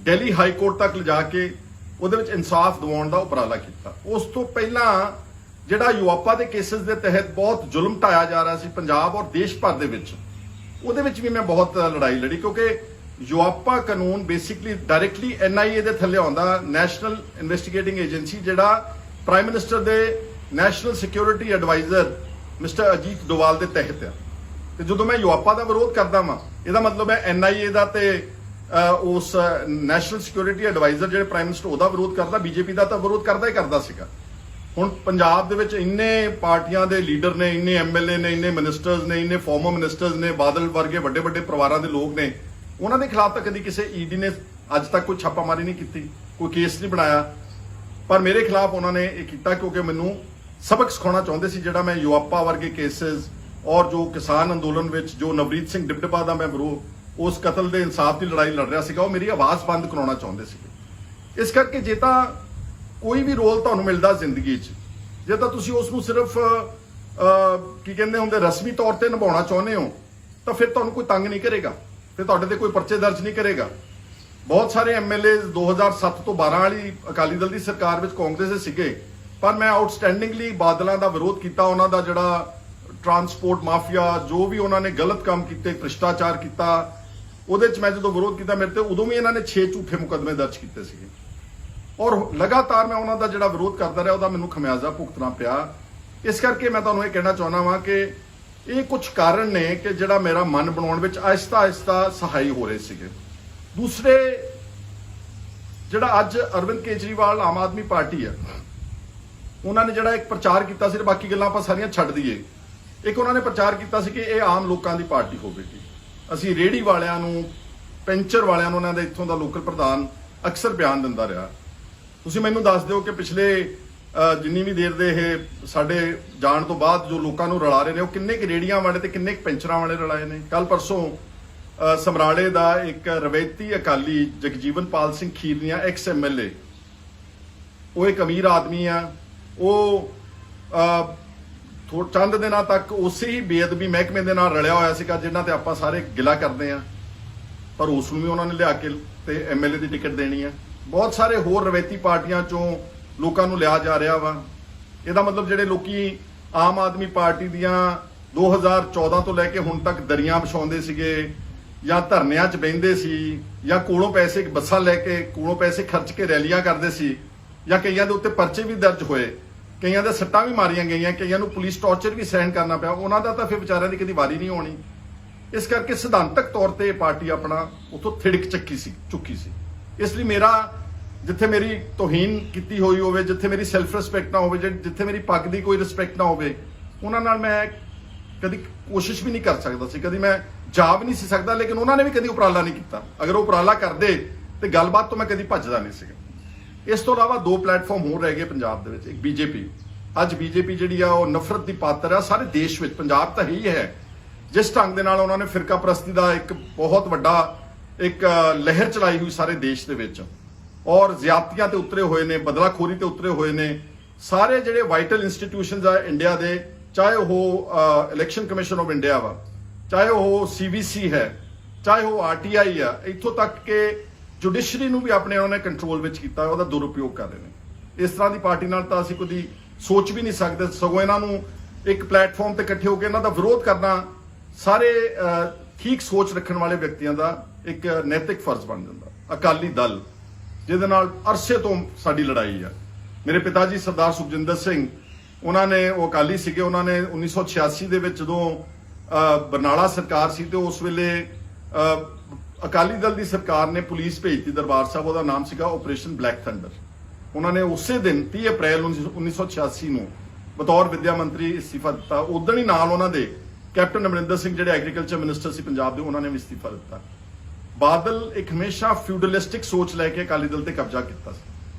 दिल्ली हाई कोर्ट तक लिजा के उहदे विच इंसाफ दिवाउण दा उपराला किया। उस तो पहला जिहड़ा युवापा के केसेस के तहत बहुत जुल्म ढाया जा रहा सी पंजाब और देश भर दे विच, उहदे विच भी मैं बहुत लड़ाई लड़ी, क्योंकि युआपा कानून बेसिकली डायरैक्टली एनआईए दे थल्ले आउंदा, नैशनल इन्वेस्टिगेटिंग एजेंसी, जिहड़ा प्राइम मिनिस्टर दे national security adviser mister Ajit Doval दे तहत है। ते जदों मैं युआपा का विरोध करदा वां, इहदा मतलब है एनआईए दा ते उस नैशनल सिक्योरिटी एडवाइजर जिहड़े प्राइम मिनिस्टर ओहदा विरोध करदा, बीजेपी का तो विरोध करदा ही करदा सीगा। हुण पंजाब दे विच इन्ने पार्टियां दे लीडर ने, इन्ने एमएलए ने, इन्ने मिनिस्टर्स ने, इन्ने फॉर्मर मिनिस्टर्स ने, बादल वर्गे वड्डे वड्डे परिवारां दे लोग ने, उन्हां दे खिलाफ तो कभी किसी ईडी ने अज तक कोई छापामारी नहीं की, कोई केस नहीं बनाया। पर मेरे खिलाफ उन्होंने ये किया क्योंकि मैनू सबक सिखाना चाहते सी, जिहड़ा मैं युआपा वर्गे केसेस और जो किसान अंदोलन विच जो नवरीत सिंह डिबडबा दा मैं विरोध उस कतल दे इंसाफ की लड़ाई लड़ रहा सीगा, वो मेरी आवाज़ बंद कराउणा चाहते सी। इस करके जे तां कोई भी रोल तुहानूं मिलदा जिंदगी च, जे तां तुसीं उसनूं सिर्फ की कहंदे हुंदे रस्मी तौर ते निभाउणा चाहुंदे हो, तो फिर तुहानूं कोई तंग नहीं करेगा, फिर तुहाडे ते कोई परचे दर्ज नहीं करेगा। बहुत सारे एमएलए 2007 तो 12 वाली अकाली दल की सरकार विच कांग्रेस दे सीगे, पर मैं आउटस्टैंडिंगली बादलों का विरोध किया, उन्हों का जिहड़ा ट्रांसपोर्ट माफिया जो भी उन्होंने गलत काम किए, भ्रष्टाचार किया, उहदे च मैं जो विरोध किया, मेरे ते उदों भी इन्होंने 6 झूठे मुकदमे दर्ज किए सीगे और लगातार मैं उन्हों का जिहड़ा विरोध करता रहा, उहदा मैनूं खमियाजा भुगतना पिया। इस करके मैं तुहानूं ये कहना चाहुंदा वां कि ये कुछ कारण ने कि जिहड़ा मेरा मन बनाउण विच आहिस्ता आहिस्ता सहाई हो रहे सीगे। दूसरे जिहड़ा अज अरविंद केजरीवाल आम आदमी पार्टी है, उन्होंने जिहड़ा एक प्रचार किया सी, बाकी गल्लां आपां सारियां छड्ड दईए, एक उन्होंने प्रचार किया सी कि ये आम लोगों की पार्टी होगी, असीं रेहड़ी वालियां नूं ਪੈਂਚਰ ਵਾਲਿਆਂ ਨੂੰ ਉਹਨਾਂ ਦੇ ਇੱਥੋਂ ਦਾ ਲੋਕਲ ਪ੍ਰਧਾਨ ਅਕਸਰ ਬਿਆਨ ਦਿੰਦਾ ਰਿਹਾ। ਤੁਸੀਂ ਮੈਨੂੰ ਦੱਸ ਦਿਓ ਕਿ ਪਿਛਲੇ ਜਿੰਨੀ ਵੀ ਦੇਰ ਦੇ ਇਹ ਸਾਡੇ ਜਾਣ ਤੋਂ ਬਾਅਦ ਜੋ ਲੋਕਾਂ ਨੂੰ ਰਲਾ ਰਹੇ ਨੇ, ਉਹ ਕਿੰਨੇ ਕੁ ਰੇੜੀਆਂ ਵਾਲੇ ਤੇ ਕਿੰਨੇ ਕੁ ਪੈਂਚਰਾਂ ਵਾਲੇ ਰਲਾਏ ਨੇ। ਕੱਲ ਪਰਸੋਂ ਸਮਰਾਲੇ ਦਾ ਇੱਕ ਰਵੈਤੀ ਅਕਾਲੀ ਜਗਜੀਵਨਪਾਲ ਸਿੰਘ ਖੀਰਨੀਆ ਐਕਸ MLA, ਉਹ ਇੱਕ ਅਮੀਰ ਆਦਮੀ ਆ, ਉਹ ਚੰਦ ਦਿਨਾਂ ਤੱਕ ਉਸੇ ਹੀ ਬੇਅਦਬੀ ਮਹਿਕਮੇ ਦੇ ਨਾਲ ਰਲਿਆ ਹੋਇਆ ਸੀਗਾ ਜਿਨ੍ਹਾਂ ਤੇ ਆਪਾਂ ਸਾਰੇ ਗਿਲਾ ਕਰਦੇ ਆ, ਪਰ ਉਸ ਨੂੰ ਵੀ ਉਹਨਾਂ ਨੇ ਲਿਆ ਕੇ ਤੇ MLA ਦੀ ਟਿਕਟ ਦੇਣੀ ਆ। ਬਹੁਤ ਸਾਰੇ ਹੋਰ ਰਵੈਤੀ ਪਾਰਟੀਆਂ ਚੋਂ ਲੋਕਾਂ ਨੂੰ ਲਿਆ ਜਾ ਰਿਹਾ ਵਾ। ਇਹਦਾ ਮਤਲਬ ਜਿਹੜੇ ਲੋਕੀ ਆਮ ਆਦਮੀ ਪਾਰਟੀ ਦੀਆਂ 2014 ਤੋਂ ਲੈ ਕੇ ਹੁਣ ਤੱਕ ਦਰੀਆਂ ਵਿਛਾਉਂਦੇ ਸੀਗੇ ਜਾਂ ਧਰਨਿਆਂ 'ਚ ਬਹਿੰਦੇ ਸੀ ਜਾਂ ਕੋਲੋਂ ਪੈਸੇ ਬੱਸਾਂ ਲੈ ਕੇ ਕੋਲੋਂ ਪੈਸੇ ਖਰਚ ਕੇ ਰੈਲੀਆਂ ਕਰਦੇ ਸੀ ਜਾਂ ਕਈਆਂ ਦੇ ਉੱਤੇ ਪਰਚੇ ਵੀ ਦਰਜ ਹੋਏ, ਕਈਆਂ ਦੇ ਸੱਟਾਂ ਵੀ ਮਾਰੀਆਂ ਗਈਆਂ, ਕਈਆਂ ਨੂੰ ਪੁਲਿਸ ਟੌਰਚਰ ਵੀ ਸਹਿਣ ਕਰਨਾ ਪਿਆ, ਉਹਨਾਂ ਦਾ ਤਾਂ ਫਿਰ ਵਿਚਾਰਿਆਂ ਦੀ ਕਦੀ ਵਾਰੀ ਨਹੀਂ ਹੋਣੀ। ਇਸ ਕਰਕੇ ਸਿਧਾਂਤਕ ਤੌਰ ਤੇ ਇਹ ਪਾਰਟੀ ਆਪਣਾ ਉਥੋਂ ਥਿੜਕ ਚੁੱਕੀ ਸੀ। ਇਸ ਲਈ ਮੇਰਾ ਜਿੱਥੇ ਮੇਰੀ ਤੋਹੀਨ ਕੀਤੀ ਹੋਈ ਹੋਵੇ, ਜਿੱਥੇ ਮੇਰੀ ਸੈਲਫ ਰਿਸਪੈਕਟ ਨਾ ਹੋਵੇ, ਜਿੱਥੇ ਮੇਰੀ ਪੱਗ ਦੀ ਕੋਈ ਰਿਸਪੈਕਟ ਨਾ ਹੋਵੇ, ਉਹਨਾਂ ਨਾਲ ਮੈਂ ਕਦੀ ਕੋਸ਼ਿਸ਼ ਵੀ ਨਹੀਂ ਕਰ ਸਕਦਾ ਸੀ, ਕਦੀ ਮੈਂ ਜਾ ਵੀ ਨਹੀਂ ਸੀ ਸਕਦਾ। ਲੇਕਿਨ ਉਹਨਾਂ ਨੇ ਵੀ ਕਦੀ ਉਪਰਾਲਾ ਨਹੀਂ ਕੀਤਾ। ਅਗਰ ਉਹ ਉਪਰਾਲਾ ਕਰਦੇ ਤੇ ਗੱਲਬਾਤ ਤੋਂ ਮੈਂ ਕਦੀ ਭੱਜਦਾ ਨਹੀਂ ਸੀਗਾ। ਇਸ ਤੋਂ ਇਲਾਵਾ ਦੋ ਪਲੇਟਫਾਰਮ ਹੋਰ ਰਹਿ ਗਏ ਪੰਜਾਬ ਦੇ ਵਿੱਚ। ਇੱਕ BJP, ਅੱਜ BJP ਜਿਹੜੀ ਆ ਉਹ ਨਫ਼ਰਤ ਦੀ ਪਾਤਰ ਆ ਸਾਰੇ ਦੇਸ਼ ਵਿੱਚ, ਪੰਜਾਬ ਤਾਂ ਹੀ ਹੈ। ਜਿਸ ਢੰਗ ਦੇ ਨਾਲ ਉਹਨਾਂ ਨੇ ਫਿਰਕਾ ਪ੍ਰਸਤੀ ਦਾ ਇੱਕ ਬਹੁਤ ਵੱਡਾ ਇੱਕ ਲਹਿਰ ਚਲਾਈ ਹੋਈ ਸਾਰੇ ਦੇਸ਼ ਦੇ ਵਿੱਚ, ਔਰ ਜ਼ਿਆਦਤੀਆਂ ਤੇ ਉਤਰੇ ਹੋਏ ਨੇ, ਬਦਲਾਖੋਰੀ ਤੇ ਉਤਰੇ ਹੋਏ ਨੇ। ਸਾਰੇ ਜਿਹੜੇ ਵਾਈਟਲ ਇੰਸਟੀਟਿਊਸ਼ਨਸ ਆ ਇੰਡੀਆ ਦੇ, ਚਾਹੇ ਉਹ ਇਲੈਕਸ਼ਨ ਕਮਿਸ਼ਨ ਆਫ ਇੰਡੀਆ ਵਾ, ਚਾਹੇ ਉਹ CBC ਹੈ, ਚਾਹੇ ਉਹ RTI ਆ, ਇੱਥੋਂ ਤੱਕ ਕਿ ਜੁਡੀਸ਼ਰੀ ਨੂੰ ਵੀ ਆਪਣੇ ਉਹਨਾਂ ਨੇ ਕੰਟਰੋਲ ਵਿੱਚ ਕੀਤਾ, ਉਹਦਾ ਦੁਰਉਪਯੋਗ ਕਰ ਰਹੇ ਨੇ। ਇਸ ਤਰ੍ਹਾਂ ਦੀ ਪਾਰਟੀ ਨਾਲ ਤਾਂ ਅਸੀਂ ਕਦੀ ਸੋਚ ਵੀ ਨਹੀਂ ਸਕਦੇ। ਸਗੋਂ ਇਹਨਾਂ ਨੂੰ ਇੱਕ ਪਲੇਟਫਾਰਮ ਤੇ ਇਕੱਠੇ ਹੋ ਕੇ ਇਹਨਾਂ ਦਾ ਵਿਰੋਧ ਕਰਨਾ ਸਾਰੇ ਠੀਕ ਸੋਚ ਰੱਖਣ ਵਾਲੇ ਵਿਅਕਤੀਆਂ ਦਾ ਇੱਕ ਨੈਤਿਕ ਫਰਜ਼ ਬਣ ਜਾਂਦਾ। ਅਕਾਲੀ ਦਲ ਜਿਹਦੇ ਨਾਲ ਅਰਸੇ ਤੋਂ ਸਾਡੀ ਲੜਾਈ ਆ। ਮੇਰੇ ਪਿਤਾ ਜੀ ਸਰਦਾਰ ਸੁਖਜਿੰਦਰ ਸਿੰਘ, ਉਹਨਾਂ ਨੇ ਉਹ ਅਕਾਲੀ ਸੀਗੇ, ਉਹਨਾਂ ਨੇ 1986 ਦੇ ਵਿੱਚ ਜਦੋਂ ਬਰਨਾਲਾ ਸਰਕਾਰ ਸੀ ਤੇ ਉਸ ਵੇਲੇ ਅਕਾਲੀ ਦਲ ਦੀ ਸਰਕਾਰ ਨੇ ਪੁਲਿਸ ਭੇਜਤੀ ਦਰਬਾਰ ਸਾਹਿਬ, ਉਹਦਾ ਨਾਮ ਸੀਗਾ ਆਪਰੇਸ਼ਨ ਬਲੈਕ ਥੰਡਰ। ਉਹਨਾਂ ਨੇ ਉਸੇ ਦਿਨ 30 ਅਪ੍ਰੈਲ 1986 ਨੂੰ ਬਤੌਰ ਵਿੱਦਿਆ ਮੰਤਰੀ ਅਸਤੀਫਾ ਦਿੱਤਾ। ਉਦੋਂ ਹੀ ਨਾਲ ਉਹਨਾਂ ਦੇ ਕੈਪਟਨ ਅਮਰਿੰਦਰ ਸਿੰਘ ਜਿਹੜੇ ਐਗਰੀਕਲਚਰ ਮਿਨਿਸਟਰ ਸੀ ਪੰਜਾਬ ਦੇ, ਉਹਨਾਂ ਨੇ ਵੀ ਅਸਤੀਫਾ ਦਿੱਤਾ। ਬਾਦਲ ਇੱਕ ਹਮੇਸ਼ਾ ਫਿਊਡਲਿਸਟਿਕ ਸੋਚ ਲੈ ਕੇ ਅਕਾਲੀ ਦਲ ਤੇ ਕਬਜ਼ਾ ਕੀਤਾ ਸੀ।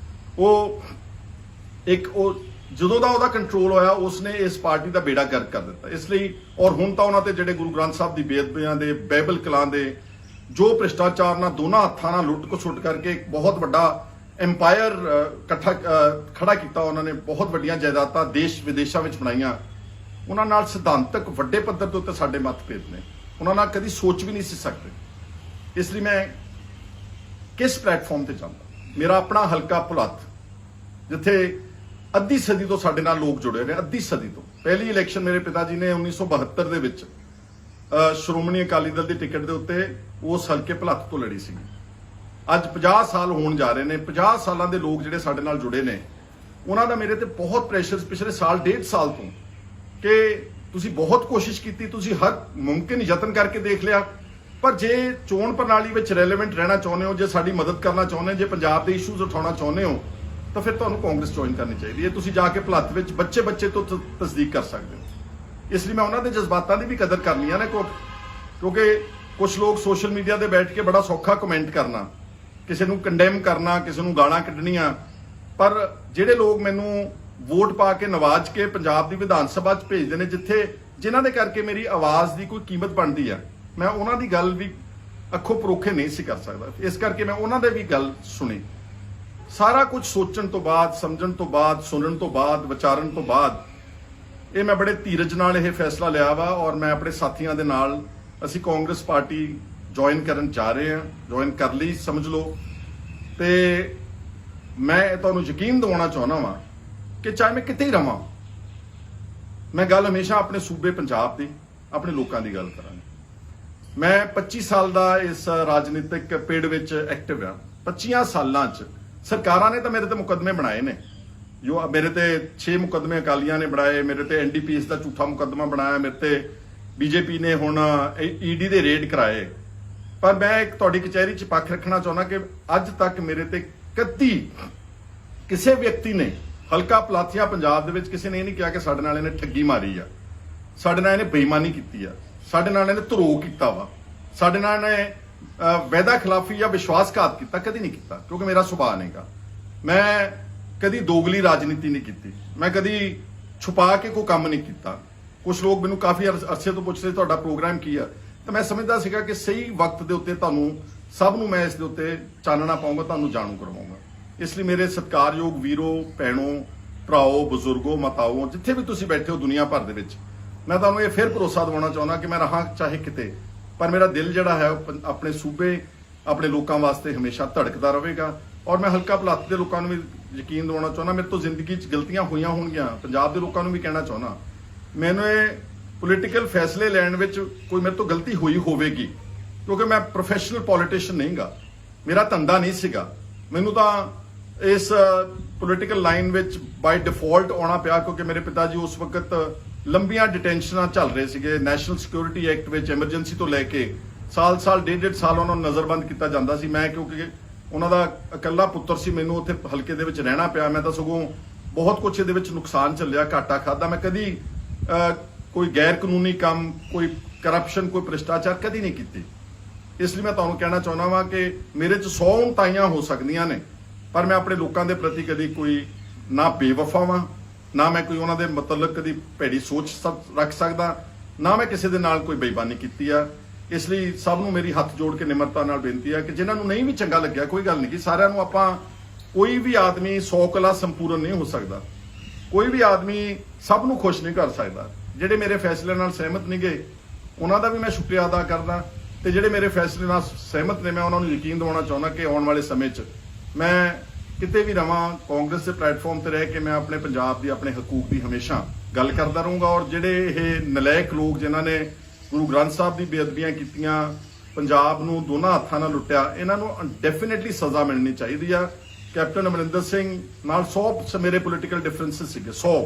ਉਹ ਜਦੋਂ ਦਾ ਉਹਦਾ ਕੰਟਰੋਲ ਹੋਇਆ ਉਸਨੇ ਇਸ ਪਾਰਟੀ ਦਾ ਬੇੜਾ ਗਰਕ ਕਰ ਦਿੱਤਾ। ਇਸ ਲਈ ਔਰ ਹੁਣ ਤਾਂ ਉਹਨਾਂ ਤੇ ਜਿਹੜੇ ਗੁਰੂ ਗ੍ਰੰਥ ਸਾਹਿਬ ਦੀ ਬੇਅਦਬੀਆਂ ਦੇ, ਬਾਈਬਲ ਕਲਾਂ ਦੇ, ਜੋ ਭ੍ਰਿਸ਼ਟਾਚਾਰ ਨਾਲ ਦੋਨਾਂ ਹੱਥਾਂ ਨਾਲ ਲੁੱਟ ਖਸੁੱਟ ਕਰਕੇ ਇੱਕ ਬਹੁਤ ਵੱਡਾ ਐਮਪਾਇਰ ਖੜਾ ਕੀਤਾ, ਉਹਨਾਂ ਨੇ ਬਹੁਤ ਵੱਡੀਆਂ ਜਾਇਦਾਦਾਂ ਦੇਸ਼ ਵਿਦੇਸ਼ਾਂ ਵਿੱਚ ਬਣਾਈਆਂ। ਉਹਨਾਂ ਨਾਲ ਸਿਧਾਂਤਕ ਵੱਡੇ ਪੱਧਰ ਦੇ ਉੱਤੇ ਸਾਡੇ ਮਤਭੇਦ ਨੇ, ਉਹਨਾਂ ਨਾਲ ਕਦੀ ਸੋਚ ਵੀ ਨਹੀਂ ਸੀ ਸਕਦੇ। ਇਸ ਲਈ ਮੈਂ ਕਿਸ ਪਲੇਟਫਾਰਮ ਤੇ ਜਾਂਦਾ, ਮੇਰਾ ਆਪਣਾ ਹਲਕਾ ਭੁਲੱਥ, ਜਿੱਥੇ ਅੱਧੀ ਸਦੀ ਤੋਂ ਸਾਡੇ ਨਾਲ ਲੋਕ ਜੁੜੇ ਨੇ, ਅੱਧੀ ਸਦੀ ਤੋਂ। ਪਹਿਲੀ ਇਲੈਕਸ਼ਨ ਮੇਰੇ ਪਿਤਾ ਜੀ ਨੇ 1972 ਦੇ ਵਿੱਚ ਸ਼੍ਰੋਮਣੀ ਅਕਾਲੀ ਦਲ ਦੀ ਟਿਕਟ ਦੇ ਉੱਤੇ ਉਸ ਹਲਕੇ ਭੁਲੱਥ ਤੋਂ ਲੜੀ ਸੀ। ਅੱਜ 50 ਸਾਲ ਹੋਣ ਜਾ ਰਹੇ ਨੇ। 50 ਸਾਲਾਂ ਦੇ ਲੋਕ ਜਿਹੜੇ ਸਾਡੇ ਨਾਲ ਜੁੜੇ ਨੇ, ਉਹਨਾਂ ਦਾ ਮੇਰੇ ਤੇ ਬਹੁਤ ਪ੍ਰੈਸ਼ਰ ਪਿਛਲੇ ਸਾਲ, 1.5 ਸਾਲ ਤੋਂ, ਕਿ ਤੁਸੀਂ ਬਹੁਤ ਕੋਸ਼ਿਸ਼ ਕੀਤੀ, ਤੁਸੀਂ ਹਰ ਮੁਮਕਿਨ ਯਤਨ ਕਰਕੇ ਦੇਖ ਲਿਆ, ਪਰ ਜੇ ਚੋਣ ਪ੍ਰਣਾਲੀ ਵਿੱਚ ਰੈਲੇਵੈਂਟ ਰਹਿਣਾ ਚਾਹੁੰਦੇ ਹੋ, ਜੇ ਸਾਡੀ ਮਦਦ ਕਰਨਾ ਚਾਹੁੰਦੇ ਹੋ, ਜੇ ਪੰਜਾਬ ਦੇ ਇਸ਼ੂਜ਼ ਉਠਾਉਣਾ ਚਾਹੁੰਦੇ ਹੋ, ਤਾਂ ਫਿਰ ਤੁਹਾਨੂੰ ਕਾਂਗਰਸ ਜੁਆਇਨ ਕਰਨੀ ਚਾਹੀਦੀ ਹੈ। ਤੁਸੀਂ ਜਾ ਕੇ ਭੁਲੱਥ ਵਿੱਚ ਬੱਚੇ ਤੋਂ ਤਸਦੀਕ ਕਰ ਸਕਦੇ ਹੋ। ਇਸ ਲਈ ਮੈਂ ਉਹਨਾਂ ਦੇ ਜਜ਼ਬਾਤਾਂ ਦੀ ਵੀ ਕਦਰ ਕਰਨੀ ਆ ਨਾ, ਕਿਉਂਕਿ ਕੁਝ ਲੋਕ ਸੋਸ਼ਲ ਮੀਡੀਆ ਤੇ ਬੈਠ ਕੇ ਬੜਾ ਸੌਖਾ ਕਮੈਂਟ ਕਰਨਾ, ਕਿਸੇ ਨੂੰ ਕੰਡੈਮ ਕਰਨਾ, ਕਿਸੇ ਨੂੰ ਗਾਲਾਂ ਕੱਢਣੀਆਂ, ਪਰ ਜਿਹੜੇ ਲੋਕ ਮੈਨੂੰ ਵੋਟ ਪਾ ਕੇ ਨਵਾਜ ਕੇ ਪੰਜਾਬ ਦੀ ਵਿਧਾਨ ਸਭਾ 'ਚ ਭੇਜਦੇ ਨੇ, ਜਿਨ੍ਹਾਂ ਦੇ ਕਰਕੇ ਮੇਰੀ ਆਵਾਜ਼ ਦੀ ਕੋਈ ਕੀਮਤ ਬਣਦੀ ਆ, ਮੈਂ ਉਹਨਾਂ ਦੀ ਗੱਲ ਵੀ ਅੱਖੋਂ ਪਰੋਖੇ ਨਹੀਂ ਸੀ ਕਰ ਸਕਦਾ। ਇਸ ਕਰਕੇ ਮੈਂ ਉਹਨਾਂ ਦੇ ਵੀ ਗੱਲ ਸੁਣੀ। ਸਾਰਾ ਕੁਝ ਸੋਚਣ ਤੋਂ ਬਾਅਦ, ਸਮਝਣ ਤੋਂ ਬਾਅਦ, ਸੁਣਨ ਤੋਂ ਬਾਅਦ, ਵਿਚਾਰਨ ਤੋਂ ਬਾਅਦ ਇਹ ਮੈਂ ਬੜੇ ਧੀਰਜ ਨਾਲ ਇਹ ਫੈਸਲਾ ਲਿਆ ਵਾ, ਔਰ ਮੈਂ ਆਪਣੇ ਸਾਥੀਆਂ ਦੇ ਨਾਲ ਅਸੀਂ ਕਾਂਗਰਸ ਪਾਰਟੀ ਜੁਆਇਨ ਕਰਨ ਜਾ ਰਹੇ ਹਾਂ, ਜੁਆਇਨ ਕਰ ਲਈ ਸਮਝ ਲਓ। ਤੇ ਮੈਂ ਤੁਹਾਨੂੰ ਯਕੀਨ ਦਿਵਾਉਣਾ ਚਾਹੁੰਦਾ ਵਾਂ ਕਿ ਚਾਹੇ ਮੈਂ ਕਿਤੇ ਹੀ ਰਵਾਂ, ਮੈਂ ਗੱਲ ਹਮੇਸ਼ਾ ਆਪਣੇ ਸੂਬੇ ਪੰਜਾਬ ਦੀ, ਆਪਣੇ ਲੋਕਾਂ ਦੀ ਗੱਲ ਕਰਾਂਗਾ। ਮੈਂ 25 ਸਾਲ ਦਾ ਇਸ ਰਾਜਨੀਤਿਕ ਪੇੜ ਵਿੱਚ ਐਕਟਿਵ ਆ। 25 ਸਾਲਾਂ 'ਚ ਸਰਕਾਰਾਂ ਨੇ ਤਾਂ ਮੇਰੇ ਤੇ ਮੁਕੱਦਮੇ ਬਣਾਏ ਨੇ, ਜੋ ਮੇਰੇ ਤੇ 6 ਮੁਕੱਦਮੇ ਅਕਾਲੀਆਂ ਨੇ ਬਣਾਏ, ਮੇਰੇ ਤੇ NDPS ਦਾ ਝੂਠਾ ਮੁਕੱਦਮਾ ਬਣਾਇਆ, ਮੇਰੇ ਤੇ BJP ਨੇ ਹੁਣ ED ਦੇ ਰੇਡ ਕਰਾਏ। ਪਰ ਮੈਂ ਇੱਕ ਤੁਹਾਡੀ ਕਚਹਿਰੀ 'ਚ ਪੱਖ ਰੱਖਣਾ ਚਾਹੁੰਦਾ ਕਿ ਅੱਜ ਤੱਕ ਮੇਰੇ ਤੇ ਕਦੀ ਕਿਸੇ ਵਿਅਕਤੀ ਨੇ, ਹਲਕਾ ਪਲਾਥੀਆਂ ਪੰਜਾਬ ਦੇ ਵਿੱਚ ਕਿਸੇ ਨੇ ਇਹ ਨਹੀਂ ਕਿਹਾ ਕਿ ਸਾਡੇ ਨਾਲ ਇਹਨੇ ਠੱਗੀ ਮਾਰੀ ਆ, ਸਾਡੇ ਨਾਲ ਇਹਨੇ ਬੇਈਮਾਨੀ ਕੀਤੀ ਆ, ਸਾਡੇ ਨਾਲ ਇਹਨੇ ਧਰੋਹ ਕੀਤਾ ਵਾ, ਸਾਡੇ ਨਾਲ ਇਹਨੇ ਵਾਅਦਾ ਖਿਲਾਫੀ ਜਾਂ ਵਿਸ਼ਵਾਸਘਾਤ ਕੀਤਾ, ਕਦੀ ਨਹੀਂ ਕੀਤਾ, ਕਿਉਂਕਿ ਮੇਰਾ ਸੁਭਾਅ ਨਹੀਂਗਾ। ਮੈਂ ਕਦੀ ਦੋਗਲੀ ਰਾਜਨੀਤੀ ਨਹੀਂ ਕੀਤੀ, ਮੈਂ ਕਦੀ ਛੁਪਾ ਕੇ ਕੋਈ ਕੰਮ ਨਹੀਂ ਕੀਤਾ। ਕੁਝ ਲੋਕ ਮੈਨੂੰ ਕਾਫੀ ਅਰਸੇ ਤੋਂ ਪੁੱਛਦੇ ਤੁਹਾਡਾ ਪ੍ਰੋਗਰਾਮ ਕੀ ਆ, ਤਾਂ ਮੈਂ ਸਮਝਦਾ ਸੀਗਾ ਕਿ ਸਹੀ ਵਕਤ ਦੇ ਉੱਤੇ ਤੁਹਾਨੂੰ ਸਭ ਨੂੰ ਮੈਂ ਇਸ ਦੇ ਉੱਤੇ ਚਾਨਣਾ ਪਾਉਂਗਾ, ਤੁਹਾਨੂੰ ਜਾਣੂ ਕਰਵਾਉਂਗਾ। ਇਸ ਲਈ ਮੇਰੇ ਸਤਿਕਾਰਯੋਗ ਵੀਰੋ, ਭੈਣੋ, ਭਰਾਓ, ਬਜ਼ੁਰਗੋ, ਮਾਤਾਓ, ਜਿੱਥੇ ਵੀ ਤੁਸੀਂ ਬੈਠੇ ਹੋ ਦੁਨੀਆ ਭਰ ਦੇ ਵਿੱਚ, ਮੈਂ ਤੁਹਾਨੂੰ ਇਹ ਫਿਰ ਭਰੋਸਾ ਦਿਵਾਉਣਾ ਚਾਹੁੰਦਾ ਕਿ ਮੈਂ ਰਹਾਂ ਚਾਹੇ ਕਿਤੇ, ਪਰ ਮੇਰਾ ਦਿਲ ਜਿਹੜਾ ਹੈ ਉਹ ਆਪਣੇ ਸੂਬੇ, ਆਪਣੇ ਲੋਕਾਂ ਵਾਸਤੇ ਹਮੇਸ਼ਾ ਧੜਕਦਾ ਰਹੇਗਾ। ਔਰ ਮੈਂ ਹਲਕਾ ਭਲੱਤ ਦੇ ਲੋਕਾਂ ਨੂੰ ਵੀ ਯਕੀਨ ਦਿਵਾਉਣਾ ਚਾਹੁੰਦਾ, ਮੇਰੇ ਤੋਂ ਜ਼ਿੰਦਗੀ 'ਚ ਗਲਤੀਆਂ ਹੋਈਆਂ ਹੋਣਗੀਆਂ, ਪੰਜਾਬ ਦੇ ਲੋਕਾਂ ਨੂੰ ਵੀ ਕਹਿਣਾ ਚਾਹੁੰਦਾ, ਮੈਨੂੰ ਇਹ ਪੋਲੀਟੀਕਲ ਫੈਸਲੇ ਲੈਣ ਵਿੱਚ ਕੋਈ ਮੇਰੇ ਤੋਂ ਗਲਤੀ ਹੋਈ ਹੋਵੇਗੀ, ਕਿਉਂਕਿ ਮੈਂ ਪ੍ਰੋਫੈਸ਼ਨਲ ਪੋਲੀਟੀਸ਼ੀਅਨ ਨਹੀਂਗਾ, ਮੇਰਾ ਧੰਦਾ ਨਹੀਂ ਸੀਗਾ। ਮੈਨੂੰ ਤਾਂ ਇਸ ਪੋਲੀਟੀਕਲ ਲਾਈਨ ਵਿੱਚ ਬਾਈ ਡਿਫਾਲਟ ਆਉਣਾ ਪਿਆ, ਕਿਉਂਕਿ ਮੇਰੇ ਪਿਤਾ ਜੀ ਉਸ ਵਕਤ ਲੰਬੀਆਂ ਡਿਟੈਂਸ਼ਨਾਂ ਚੱਲ ਰਹੇ ਸੀਗੇ। ਨੈਸ਼ਨਲ ਸਿਕਿਉਰਿਟੀ ਐਕਟ ਵਿੱਚ ਐਮਰਜੈਂਸੀ ਤੋਂ ਲੈ ਕੇ ਸਾਲ ਡੇਢ ਸਾਲ ਉਹਨਾਂ ਨੂੰ ਨਜ਼ਰਬੰਦ ਕੀਤਾ ਜਾਂਦਾ ਸੀ। ਮੈਂ ਕਿਉਂਕਿ ਉਹਨਾਂ ਦਾ ਇਕੱਲਾ ਪੁੱਤਰ ਸੀ, ਮੈਨੂੰ ਉੱਥੇ ਹਲਕੇ ਦੇ ਵਿੱਚ ਰਹਿਣਾ ਪਿਆ। ਮੈਂ ਤਾਂ ਸਗੋਂ ਬਹੁਤ ਕੁਛ ਇਹਦੇ ਵਿੱਚ ਨੁਕਸਾਨ ਚੱਲਿਆ, ਘਾਟਾ ਖਾਦਾ। ਮੈਂ ਕਦੀ ਕੋਈ ਗੈਰ ਕਾਨੂੰਨੀ ਕੰਮ, ਕੋਈ ਕਰਪਸ਼ਨ, ਕੋਈ ਭ੍ਰਿਸ਼ਟਾਚਾਰ ਕਦੀ ਨਹੀਂ ਕੀਤੀ। ਇਸ ਲਈ ਮੈਂ ਤੁਹਾਨੂੰ ਕਹਿਣਾ ਚਾਹੁੰਦਾ ਵਾਂ ਕਿ ਮੇਰੇ 'ਚ 100 ਉਣਤਾਈਆਂ ਹੋ ਸਕਦੀਆਂ ਨੇ, ਪਰ ਮੈਂ ਆਪਣੇ ਲੋਕਾਂ ਦੇ ਪ੍ਰਤੀ ਕਦੀ ਕੋਈ ਨਾ ਬੇਵਫਾ ਵਾਂ, ਨਾ ਮੈਂ ਕੋਈ ਉਹਨਾਂ ਦੇ ਮਤਲਬ ਕਦੀ ਭੈੜੀ ਸੋਚ ਰੱਖ ਸਕਦਾ, ਨਾ ਮੈਂ ਕਿਸੇ ਦੇ ਨਾਲ ਕੋਈ ਬੇਈਮਾਨੀ ਕੀਤੀ ਆ। ਇਸ ਲਈ ਸਭ ਨੂੰ ਮੇਰੀ ਹੱਥ ਜੋੜ ਕੇ ਨਿਮਰਤਾ ਨਾਲ ਬੇਨਤੀ ਹੈ ਕਿ ਜਿਨ੍ਹਾਂ ਨੂੰ ਨਹੀਂ ਵੀ ਚੰਗਾ ਲੱਗਿਆ, ਕੋਈ ਗੱਲ ਨਹੀਂ ਕਿ ਸਾਰਿਆਂ ਨੂੰ ਆਪਾਂ, ਕੋਈ ਵੀ ਆਦਮੀ 100 ਕਲਾ ਸੰਪੂਰਨ ਨਹੀਂ ਹੋ ਸਕਦਾ, ਕੋਈ ਵੀ ਆਦਮੀ ਸਭ ਨੂੰ ਖੁਸ਼ ਨਹੀਂ ਕਰ ਸਕਦਾ। ਜਿਹੜੇ ਮੇਰੇ ਫੈਸਲੇ ਨਾਲ ਸਹਿਮਤ ਨਹੀਂ ਗਏ ਉਹਨਾਂ ਦਾ ਵੀ ਮੈਂ ਸ਼ੁਕਰੀਆ ਅਦਾ ਕਰਦਾ, ਤੇ ਜਿਹੜੇ ਮੇਰੇ ਫੈਸਲੇ ਨਾਲ ਸਹਿਮਤ ਨੇ ਮੈਂ ਉਹਨਾਂ ਨੂੰ ਯਕੀਨ ਦਿਵਾਉਣਾ ਚਾਹੁੰਦਾ ਕਿ ਆਉਣ ਵਾਲੇ ਸਮੇਂ 'ਚ ਮੈਂ ਕਿਤੇ ਵੀ ਰਵਾਂ, ਕਾਂਗਰਸ ਦੇ ਪਲੇਟਫਾਰਮ ਤੇ ਰਹਿ ਕੇ ਮੈਂ ਆਪਣੇ ਪੰਜਾਬ ਦੀ, ਆਪਣੇ ਹਕੂਕ ਦੀ ਹਮੇਸ਼ਾ ਗੱਲ ਕਰਦਾ ਰਹੂੰਗਾ। ਔਰ ਜਿਹੜੇ ਇਹ ਨਲਾਇਕ ਲੋਕ ਜਿਨ੍ਹਾਂ ਨੇ ਗੁਰੂ ਗ੍ਰੰਥ ਸਾਹਿਬ ਦੀ ਬੇਅਦਬੀਆਂ ਕੀਤੀਆਂ, ਪੰਜਾਬ ਨੂੰ ਦੋਨਾਂ ਹੱਥਾਂ ਨਾਲ ਲੁੱਟਿਆ, ਇਹਨਾਂ ਨੂੰ ਡੈਫੀਨਿਟਲੀ ਸਜ਼ਾ ਮਿਲਣੀ ਚਾਹੀਦੀ ਆ। ਕੈਪਟਨ ਅਮਰਿੰਦਰ ਸਿੰਘ ਨਾਲ 100 ਮੇਰੇ ਪੋਲੀਟੀਕਲ ਡਿਫਰੈਂਸਿਸ ਸੀਗੇ, 100।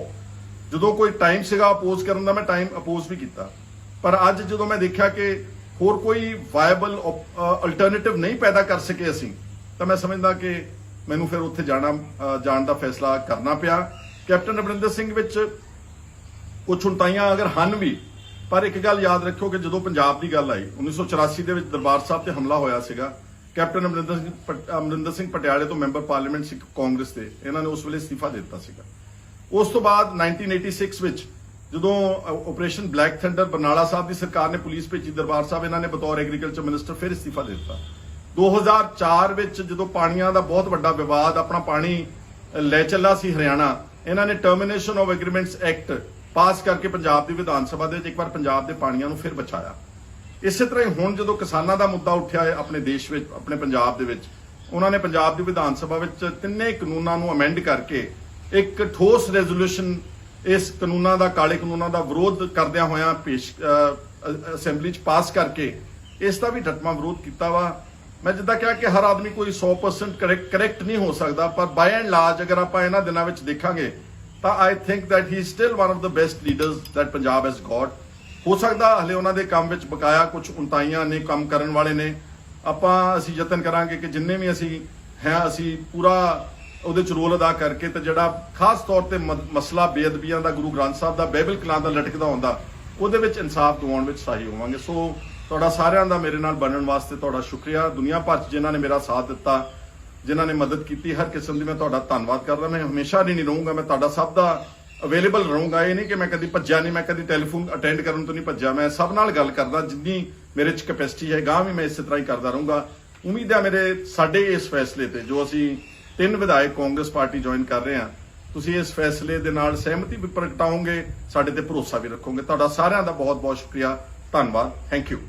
ਜਦੋਂ ਕੋਈ ਟਾਈਮ ਸੀਗਾ ਅਪੋਜ਼ ਕਰਨ ਦਾ, ਮੈਂ ਟਾਈਮ ਅਪੋਜ਼ ਵੀ ਕੀਤਾ, ਪਰ ਅੱਜ ਜਦੋਂ ਮੈਂ ਦੇਖਿਆ ਕਿ ਹੋਰ ਕੋਈ ਵਾਇਬਲ ਅਲਟਰਨੇਟਿਵ ਨਹੀਂ ਪੈਦਾ ਕਰ ਸਕੇ ਅਸੀਂ, ਤਾਂ ਮੈਂ ਸਮਝਦਾ ਕਿ ਮੈਨੂੰ ਫਿਰ ਉੱਥੇ ਜਾਣ ਦਾ ਫੈਸਲਾ ਕਰਨਾ ਪਿਆ। ਕੈਪਟਨ ਅਮਰਿੰਦਰ ਸਿੰਘ ਵਿੱਚ ਕੁਝ ਉਣਤਾਈਆਂ ਅਗਰ ਹਨ ਵੀ, ਪਰ ਇੱਕ ਗੱਲ ਯਾਦ ਰੱਖਿਓ ਕਿ ਜਦੋਂ ਪੰਜਾਬ ਦੀ ਗੱਲ ਆਈ 1984 ਦੇ ਵਿੱਚ ਦਰਬਾਰ ਸਾਹਿਬ ਤੇ ਹਮਲਾ ਹੋਇਆ ਸੀਗਾ, ਕੈਪਟਨ ਅਮਰਿੰਦਰ ਸਿੰਘ ਪਟਿਆਲੇ ਤੋਂ ਮੈਂਬਰ ਪਾਰਲੀਮੈਂਟ ਸੀ ਕਾਂਗਰਸ ਦੇ, ਇਹਨਾਂ ਨੇ ਉਸ ਵੇਲੇ ਅਸਤੀਫਾ ਦੇ ਦਿੱਤਾ ਸੀਗਾ। ਉਸ ਤੋਂ ਬਾਅਦ 1986 ਵਿੱਚ ਜਦੋਂ ਆਪਰੇਸ਼ਨ ਬਲੈਕ ਥੰਡਰ ਬਰਨਾਲਾ ਸਾਹਿਬ ਦੀ ਸਰਕਾਰ ਨੇ ਪੁਲਿਸ ਭੇਜੀ ਦਰਬਾਰ ਸਾਹਿਬ, ਇਹਨਾਂ ਨੇ ਬਤੌਰ ਐਗਰੀਕਲਚਰ ਮਿਨਿਸਟਰ ਫਿਰ ਅਸਤੀਫਾ ਦੇ ਦਿੱਤਾ। 2004 ਵਿੱਚ ਜਦੋਂ ਪਾਣੀਆਂ ਦਾ ਬਹੁਤ ਵੱਡਾ ਵਿਵਾਦ, ਆਪਣਾ ਪਾਣੀ ਲੈ ਚੱਲਾ ਸੀ ਹਰਿਆਣਾ, ਇਹਨਾਂ ਨੇ termination of agreements act pass ਕਰਕੇ ਪੰਜਾਬ ਦੀ ਵਿਧਾਨ ਸਭਾ ਦੇ ਵਿੱਚ ਇੱਕ ਵਾਰ ਪੰਜਾਬ ਦੇ ਪਾਣੀਆਂ ਨੂੰ ਫਿਰ ਬਚਾਇਆ। ਇਸੇ ਤਰ੍ਹਾਂ ਹੀ ਹੁਣ ਜਦੋਂ ਕਿਸਾਨਾਂ ਦਾ ਮੁੱਦਾ ਉੱਠਿਆ ਹੈ ਆਪਣੇ ਦੇਸ਼ ਵਿੱਚ, ਆਪਣੇ ਪੰਜਾਬ ਦੇ ਵਿੱਚ, ਉਹਨਾਂ ਨੇ ਪੰਜਾਬ ਦੀ ਵਿਧਾਨ ਸਭਾ ਵਿੱਚ ਤਿੰਨੇ ਕਾਨੂੰਨਾਂ ਨੂੰ ਅਮੈਂਡ ਕਰਕੇ ਇੱਕ ਠੋਸ ਰੈਜ਼ੋਲੂਸ਼ਨ ਇਸ ਕਾਨੂੰਨਾਂ ਦਾ, ਕਾਲੇ ਕਾਨੂੰਨਾਂ ਦਾ ਵਿਰੋਧ ਕਰਦਿਆਂ ਹੋਇਆਂ ਅਸੈਂਬਲੀ 'ਚ ਪਾਸ ਕਰਕੇ ਇਸ ਦਾ ਵੀ ਡਟਵਾਂ ਵਿਰੋਧ ਕੀਤਾ ਵਾ। ਮੈਂ ਜਿੱਦਾਂ ਕਿਹਾ ਕਿ ਹਰ ਆਦਮੀ ਕੋਈ 100% ਕਰੈਕਟ ਨਹੀਂ ਹੋ ਸਕਦਾ, ਪਰ ਬਾਈ ਐਂਡ ਲਾਰਜ ਅਗਰ ਆਪਾਂ ਇਹਨਾਂ ਦਿਨਾਂ ਵਿੱਚ ਦੇਖਾਂਗੇ ਤਾਂ I think that he still one of the best leaders that Punjab has got. ਹੋ ਸਕਦਾ ਹਲੇ ਉਹਨਾਂ ਦੇ ਕੰਮ ਵਿੱਚ ਬਕਾਇਆ ਕੁਝ ਉਣਤਾਈਆਂ ਨੇ, ਕੰਮ ਕਰਨ ਵਾਲੇ ਨੇ। ਅਸੀਂ ਯਤਨ ਕਰਾਂਗੇ ਕਿ ਜਿੰਨੇ ਵੀ ਅਸੀਂ ਅਸੀਂ ਪੂਰਾ ਉਹਦੇ 'ਚ ਰੋਲ ਅਦਾ ਕਰਕੇ, ਤੇ ਜਿਹੜਾ ਖਾਸ ਤੌਰ ਤੇ ਮਸਲਾ ਬੇਅਦਬੀਆਂ ਦਾ, ਗੁਰੂ ਗ੍ਰੰਥ ਸਾਹਿਬ ਦਾ, ਬਾਈਬਲ ਕਲਾਂ ਦਾ ਲਟਕਦਾ ਹੁੰਦਾ, ਉਹਦੇ ਵਿੱਚ ਇਨਸਾਫ ਦਿਵਾਉਣ ਵਿੱਚ ਸਹਾਈ ਹੋਵਾਂਗੇ। ਸੋ ਤੁਹਾਡਾ ਸਾਰਿਆਂ ਦਾ ਮੇਰੇ ਨਾਲ ਬਣਨ ਵਾਸਤੇ ਤੁਹਾਡਾ ਸ਼ੁਕਰੀਆ। ਦੁਨੀਆ ਭਰ 'ਚ ਜਿਨ੍ਹਾਂ ਨੇ ਮੇਰਾ ਸਾਥ ਦਿੱਤਾ, ਜਿਨ੍ਹਾਂ ਨੇ ਮਦਦ ਕੀਤੀ, ਹਰ ਕਿਸਮ ਦੀ ਮੈਂ ਤੁਹਾਡਾ ਧੰਨਵਾਦ ਕਰਦਾ। ਮੈਂ ਹਮੇਸ਼ਾ ਨਹੀਂ ਰਹੂੰਗਾ, ਮੈਂ ਤੁਹਾਡਾ ਸਭ ਦਾ ਅਵੇਲੇਬਲ ਰਹੂੰਗਾ। ਇਹ ਨਹੀਂ ਕਿ ਮੈਂ ਕਦੀ ਭੱਜਿਆ ਨਹੀਂ, ਮੈਂ ਕਦੀ ਟੈਲੀਫੋਨ ਅਟੈਂਡ ਕਰਨ ਤੋਂ ਨਹੀਂ ਭੱਜਿਆ, ਮੈਂ ਸਭ ਨਾਲ ਗੱਲ ਕਰਦਾ, ਜਿੰਨੀ ਮੇਰੇ 'ਚ ਕੈਪੈਸਿਟੀ ਹੈ, ਗਾਂ ਵੀ ਮੈਂ ਇਸੇ ਤਰ੍ਹਾਂ ਹੀ ਕਰਦਾ ਰਹੂੰਗਾ। ਉਮੀਦ ਹੈ ਸਾਡੇ ਇਸ ਫੈਸਲੇ ਤੇ, ਜੋ ਅਸੀਂ 3 ਵਿਧਾਇਕ ਕਾਂਗਰਸ ਪਾਰਟੀ ਜੁਆਇਨ ਕਰ ਰਹੇ ਹਾਂ, ਤੁਸੀਂ ਇਸ ਫੈਸਲੇ ਦੇ ਨਾਲ ਸਹਿਮਤੀ ਵੀ ਪ੍ਰਗਟਾਓਗੇ, ਸਾਡੇ ਤੇ ਭਰੋਸਾ ਵੀ ਰੱਖੋਗੇ। ਤੁਹਾਡਾ ਸਾਰਿਆਂ ਦਾ ਬਹੁਤ ਬਹੁਤ ਸ਼ੁਕਰੀਆ, ਧੰਨਵਾਦ, ਥੈਂਕ ਯੂ।